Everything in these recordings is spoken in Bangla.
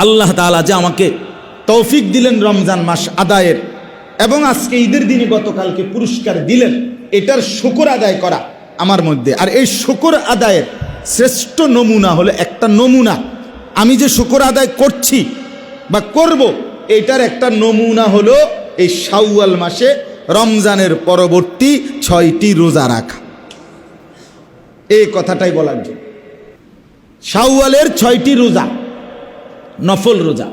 আল্লাহ তাআলা যে আমাকে তৌফিক দিলেন রমজান মাস আদায়ের, এবং আজকে ঈদের দিনে গতকালকে পুরস্কার দিলেন, এটার শুকর আদায় করা আমার মধ্যে। আর এই শুকর আদায়ের শ্রেষ্ঠ নমুনা হলো, একটা নমুনা আমি যে শুকর আদায় করছি বা করব, এটার একটা নমুনা হলো এই শাওয়াল মাসে রমজানের পরবর্তী 6টি রোজা রাখা। এই কথাটাই বলার জন্য শাওয়ালের 6টি রোজা নফল রোজা।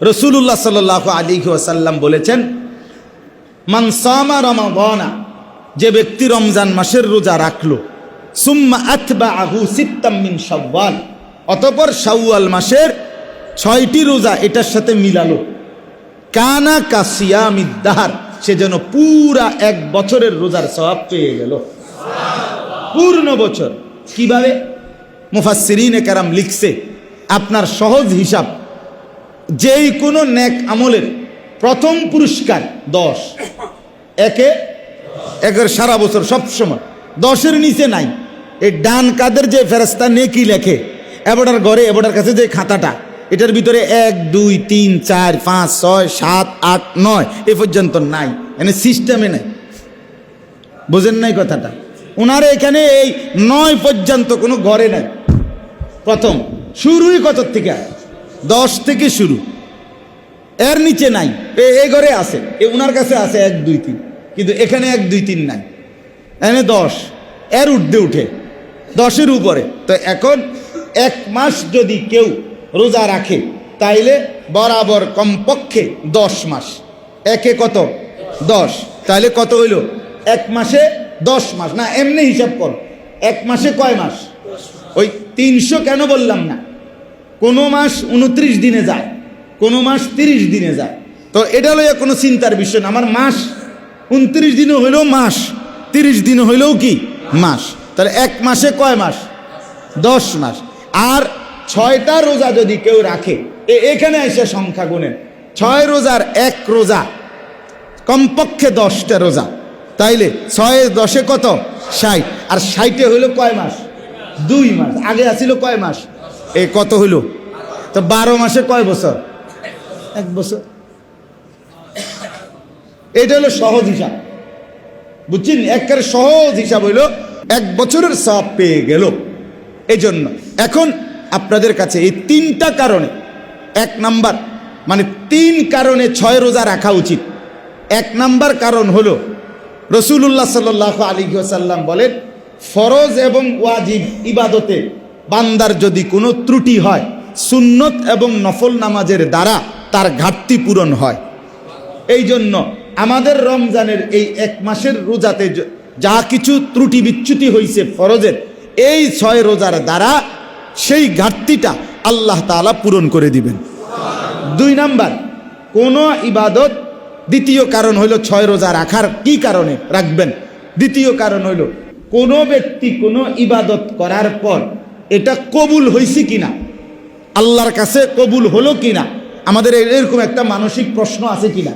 রাসূলুল্লাহ সাল্লাল্লাহু আলাইহি ওয়াসাল্লাম বলেছেন, মান সামা রমাদানা, যে ব্যক্তি রমজান মাসের রোজা রাখলো, সুম্মা আতবাআহু সিত্তাম মিন শাওয়াল, অতঃপর শাওয়াল মাসের 6টি রোজা এটার সাথে মিলালো, কানা কাসিয়ামিদ দাহর, সে যেন পুরা 1 বছরের রোজার সওয়াব পেয়ে গেল। পূর্ণ বছর। কিভাবে? মুফাসসিরিনে কেরাম লিখছে, আপনার সহজ হিসাব, যেই কোনো নেক আমলের প্রথম পুরস্কার 10, একের সারা বছর সবসময় 10-এর নিচে নাই। এই ডান কাদের যে ফেরেশতা নেকি লেখে, এবটার ঘরে এবটার কাছে যে খাতাটা, এটার ভিতরে 1 2 3 4 5 6 7 8 9 এ পর্যন্ত নাই, এখানে সিস্টেমে নাই। বুঝেন নাই কথাটা? ওনার এখানে এই 9 পর্যন্ত কোনো ঘরে নাই। প্রথম শুরুই কত থেকে? 10 থেকে শুরু, এর নিচে নাই। এই ঘরে আছে, ওনার কাছে আছে 1 2 3, কিন্তু এখানে 1 2 3 নাই, এখানে 10, এর ঊর্ধ্বে উঠে 10-এর উপরে। তো এখন 1 মাস যদি কেউ রোজা রাখে, তাইলে বরাবর কমপক্ষে 10 মাস। একে কত? 10। তাহলে কত হইল? 1 মাসে 10 মাস। না, এমনি হিসাব কর, 1 মাসে কয় মাস? ওই 300 কেন বললাম না? কোনো মাস 29 দিনে যায়, কোনো মাস 30 দিনে যায়। তো এটা লইয়া কোনো চিন্তার বিষয় না। আমার মাস 29 দিনে হইলেও মাস, 30 দিনে হইলেও কি মাস। তাহলে 1 মাসে কয় মাস? 10 মাস। আর 6টা রোজা যদি কেউ রাখে, এখানে এসে সংখ্যা গুনেন, 6 রোজার 1 রোজা, কমপক্ষে 10টা রোজা। তাইলে 6 10 কত? 60। আর 60-এ হইল কয় মাস? 2 মাস। আগে আসিল কয় মাস? কত হইল? তো 12 মাসে কয় বছর? 1 বছর। এটা হলো সহজ হিসাব, বুঝছেন? একেবারে সহজ হিসাব হইল 1 বছরের সওয়াব পেয়ে গেল। এই জন্য এখন আপনাদের কাছে এই 3টা কারণে, 1 নাম্বার মানে 3 কারণে 6 রোজা রাখা উচিত। 1 নাম্বার কারণ হলো, রাসূলুল্লাহ সাল্লাল্লাহু আলাইহি ওয়াসাল্লাম বলেন, ফরজ এবং ওয়াজিব ইবাদতে বান্দার যদি কোনো ত্রুটি হয়, সুন্নত এবং নফল নামাজের দ্বারা তার ঘাটতি পূরণ হয়। এই জন্য আমাদের রমজানের এই 1 মাসের রোজাতে যা কিছু ত্রুটি বিচ্যুতি হয়েছে ফরজের, এই 6 রোজার দ্বারা সেই ঘাটতিটা আল্লাহ তাআলা পূরণ করে দিবেন। 2 নাম্বার, কোন ইবাদত, দ্বিতীয় কারণ হইল 6 রোজা রাখার কি কারণে রাখবেন। দ্বিতীয় কারণ হইল, কোনো ব্যক্তি কোনো ইবাদত করার পর এটা কবুল হয়েছে কিনা, আল্লাহর কাছে কবুল হলো কিনা। আমাদের এরকম একটা মানসিক প্রশ্ন আছে কিনা,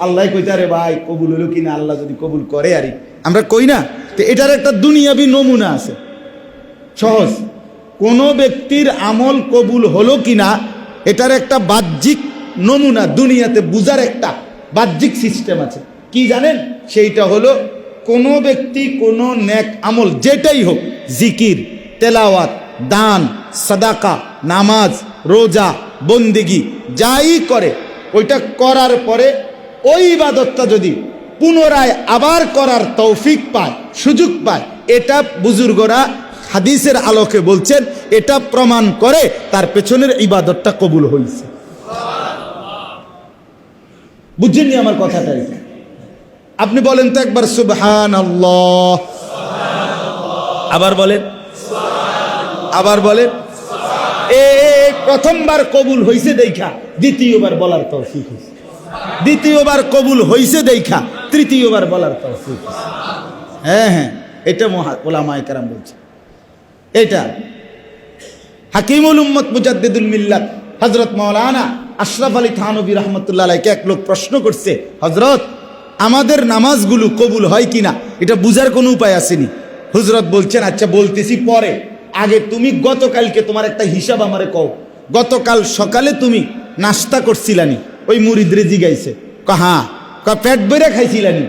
আল্লাহ কইতে রে ভাই কবুল হলো কিনা, আল্লাহ যদি কবুল করে আরে আমরা কই না। তো এটার একটা দুনিয়াবি নমুনা আছে, সহজ। কোনো ব্যক্তির আমল কবুল হলো কিনা এটার একটা বাহ্যিক নমুনা, দুনিয়াতে বুঝার একটা বাহ্যিক সিস্টেম আছে। কি জানেন? সেইটা হলো, কোনো ব্যক্তি কোনো নেক আমল যেটাই হোক, জিকির, তেলাওয়াত, দান, সাদাকা, নামাজ, রোজা, বন্দেগি যাই করে, ওইটা করার পরে ওই ইবাদতটা যদি পুনরায় আবার করার তৌফিক পায়, সুযোগ পায়, এটা বুজুর্গরা হাদিসের আলোকে বলছেন, এটা প্রমাণ করে তার পেছনের ইবাদতটা কবুল হয়েছে। বুঝছেননি আমার কথাটা? আপনি বলেন তো একবার সুবহানাল্লাহ, আবার বলেন, আবার বলেন। প্রথমবার কবুল হইছে দেখা দ্বিতীয়বার বলার তৌফিক হইছে, দ্বিতীয়বার কবুল হইছে দেখা তৃতীয়বার বলার তৌফিক হইছে। হ্যাঁ হ্যাঁ, এটা উলামায়ে কেরাম বলছে। এটা হাকিমুল উম্মত মুজাদ্দিদুল মিল্লাত হযরত মাওলানা আশরাফ আলী থানভী রাহমাতুল্লাহ আলাইহি এক লোক প্রশ্ন করছে, হযরত আমাদের নামাজগুলো কবুল হয় কিনা এটা বুঝার কোনো উপায় আসেনি। হযরত বলছেন, আচ্ছা বলতেছি পরে, আগে তুমি গতকালকে তোমার একটা হিসাব আমারে কও, গতকাল সকালে তুমি নাস্তা করছিলানি? ওই মুরিদরে জিগাইছে, হ্যাঁ। পেট ভরে খাইছিলানি?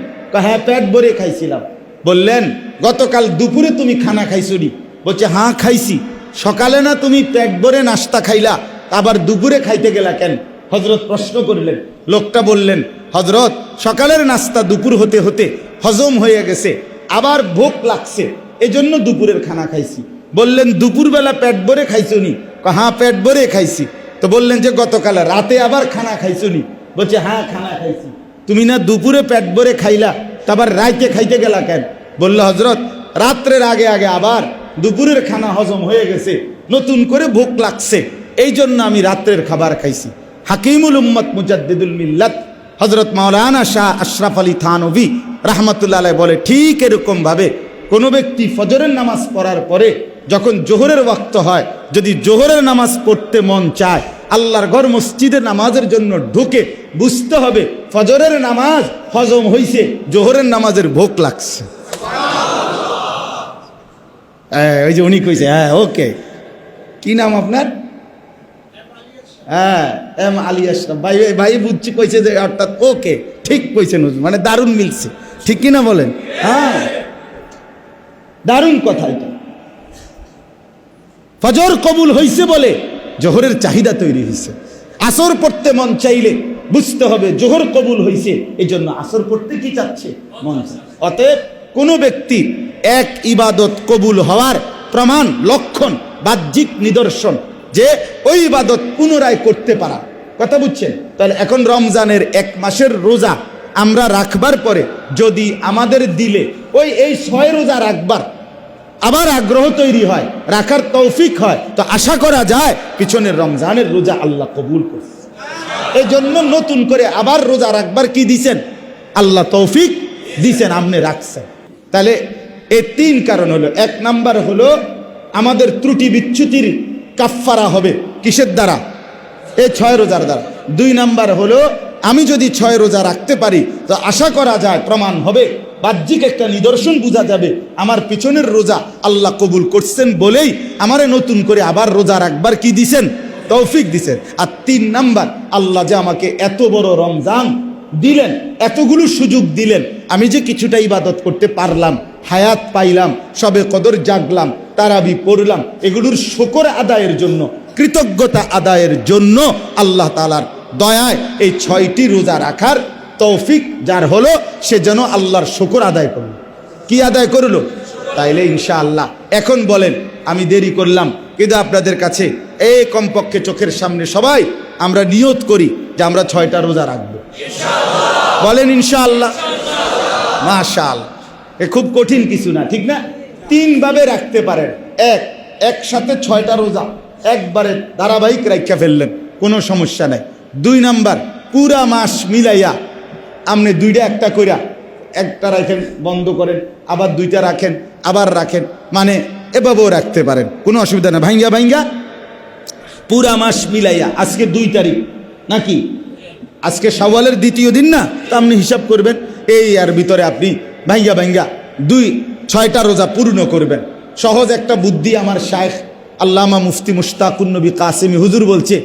হ্যাঁ পেট ভরে খাইছিলাম। বললেন গতকাল দুপুরে তুমি খানা খাইছো নি? বলছে হ্যাঁ খাইছি। সকালে না তুমি পেট ভরে নাস্তা খাইলা, আবার দুপুরে খাইতে গেলা কেন? হজরত প্রশ্ন করলেন। লোকটা বললেন, হজরত সকালের নাস্তা দুপুর হতে হতে হজম হয়ে গেছে, আবার ভোক লাগছে, এজন্য দুপুরের খানা খাইছি। বললেন দুপুরবেলা পেট ভরে খাইছো নি? হ্যাঁ পেট ভরে খাইছি। তো বললেন যে গতকাল রাতে আবার খানা খাইছো নি? বলছে হ্যাঁ খানা খাইছি। তুমি না দুপুরে পেট ভরে খাইলা, তারপর রাইতে খাইতে গেলা কেন? বলল হজরত রাত্রের আগে আগে আবার দুপুরের খানা হজম হয়ে গেছে, নতুন করে ভোক লাগছে, এই জন্য আমি রাত্রের খাবার খাইছি। হাকিমুল উম্মত মুজাদ্দিদুল মিল্লাত হজরত মাওলানা শাহ আশরাফ আলী থানভী রাহমাতুল্লাহ আলাইহি বলে, ঠিক এরকম ভাবে কোনো ব্যক্তি ফজরের নামাজ পড়ার পরে যখন জোহরের ওয়াক্ত হয়, যদি জোহরের নামাজ পড়তে মন চায়, আল্লাহর ঘর মসজিদে নামাজের জন্য ঢুকে বুঝতে হবে ফজরের নামাজ হজম হইছে, জোহরের নামাজের ভোগ লাগছে। ওই যে উনি কইছে, হ্যাঁ ওকে। কি নাম আপনার? হ্যাঁ এম আলী আশরাফ ভাই। ভাই বুঝছি কইছে যে অর্থাৎ ওকে, ঠিক কইছেন, মানে দারুণ মিলছে, ঠিক কিনা বলেন? হ্যাঁ দারুণ কথা এটা। ফজর কবুল হইছে বলে জোহরের চাহিদা তৈরি হয়েছে। আসর পড়তে মন চাইলে বুঝতে হবে জোহর কবুল হইছে, এই জন্য আসর পড়তে কি চাচ্ছে? মন চাচ্ছে। অতএব কোনো ব্যক্তি এক ইবাদত কবুল হওয়ার প্রমাণ, লক্ষণ, বাহ্যিক নিদর্শন যে ওই ইবাদত পুনরায় করতে পারা। কথা বুঝছেন? তাহলে এখন রমজানের 1 মাসের রোজা আমরা রাখবার পরে যদি আমাদের দিলে এই 6 রোজা রাখবার আবার আগ্রহ তৈরি হয়, রাখার তৌফিক হয়, তো আশা করা যায় পিছনের রমজানের রোজা আল্লাহ কবুল করছে। এই জন্য নতুন করে আবার রোজা রাখবার কি দিছেন? আল্লাহ তৌফিক দিছেন, আপনি রাখছেন। তাহলে এই 3 কারণ হলো। 1 নাম্বার হলো আমাদের ত্রুটি বিচ্যুতির কাফফারা হবে কিসের দ্বারা? এই 6 রোজার দ্বারা। 2 নাম্বার হলো আমি যদি 6 রোজা রাখতে পারি তো আশা করা যায়, প্রমাণ হবে, বাহ্যিক একটা নিদর্শন বোঝা যাবে আমার পিছনের রোজা আল্লাহ কবুল করছেন বলেই আমারে নতুন করে আবার রোজা রাখবার কি দিছেন? তৌফিক দিছেন। আর 3 নাম্বার, আল্লাহ যে আমাকে এত বড় রমজান দিলেন, এতগুলো সুযোগ দিলেন, আমি যে কিছুটা ইবাদত করতে পারলাম, হায়াত পাইলাম, সবে কদর জাগলাম, তারাবি পড়লাম, এগুলোর শুকর আদায়ের জন্য, কৃতজ্ঞতা আদায়ের জন্য আল্লাহ তাআলার দয়ায় এই 6টি রোজা রাখার তৌফিক যার হলো, সে যেন আল্লাহর শুকর আদায় করল। কি আদায় করলো? তাইলে ইনশাআল্লাহ এখন বলেন, আমি দেরি করলাম, কিন্তু আপনাদের কাছে এই কমপক্ষে চোখের সামনে সবাই আমরা নিয়ত করি যে আমরা 6টা রোজা রাখবো। বলেন ইনশাআল্লাহ। মাশাআল্লাহ, এ খুব কঠিন কিছু না, ঠিক না? 3 ভাবে রাখতে পারেন। একসাথে 6টা রোজা একবারে ধারাবাহিক রাখা ফেললেন, কোনো সমস্যা নাই। 2 নাম্বার, পুরা মাস মিলাইয়া আপনি 2টা একটা কইরা, একটা রাখেন, বন্ধ করেন, আবার 2টা রাখেন, আবার রাখেন, মানে এভাবেও রাখতে পারেন, কোনো অসুবিধা নেই। ভাঙ্গা পুরা মাস মিলাইয়া, আজকে 2 তারিখ নাকি? আজকে শাওয়ালের 2য় দিন না? তা আপনি হিসাব করবেন, এই আর ভিতরে আপনি ভাঙ্গা 6টা রোজা পূর্ণ করবেন। সহজ একটা বুদ্ধি আমার শায়েখ আল্লামা মুফতি মুশতাকুন নবী কাসেমি হুজুর বলছে,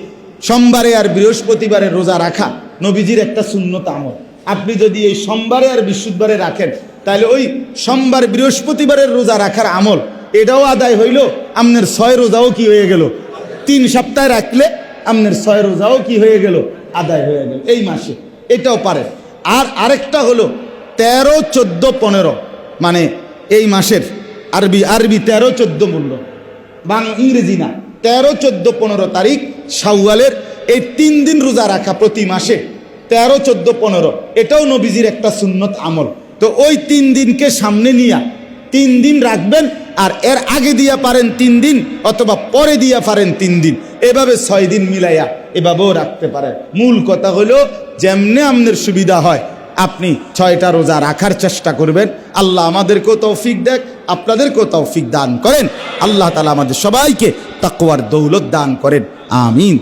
সোমবারে আর বৃহস্পতিবারে রোজা রাখা নবীজির একটা সুন্নত আমল। আপনি যদি এই সোমবারে আর বৃহস্পতিবারে রাখেন, তাহলে ওই সোমবার বৃহস্পতিবারের রোজা রাখার আমল এটাও আদায় হইল, আপনার 6 রোজাও কি হয়ে গেল? 3 সপ্তাহ রাখলে আপনার 6 রোজাও কি হয়ে গেল? আদায় হয়ে গেল এই মাসে। এটাও পারে। আর আরেকটা হলো 13, 14, 15, মানে এই মাসের আরবি 13, 14 মূল্য, ইংরেজি না, 13, 14, 15 তারিখ শাওয়ালের এই 3 দিন রোজা রাখা প্রতি মাসে, 13, 14, 15, এটাও নবীজির একটা সুন্নত আমল। তো ওই 3 দিনকে সামনে নিয়ে 3 দিন রাখবেন, আর এর আগে দিয়া পারেন 3 দিন, অথবা পরে দিয়া পারেন 3 দিন, এভাবে 6 দিন মিলাইয়া এভাবেও রাখতে পারেন। মূল কথা হলো যেমনে আপনার সুবিধা হয় আপনি 6টা রোজা রাখার চেষ্টা করবেন। আল্লাহ আমাদেরকেও তৌফিক দেখ, আপনাদেরকেও তৌফিক দান করেন। আল্লাহ তাআলা আমাদের সবাইকে তাকওয়ার দৌলত দান করেন। আমিন।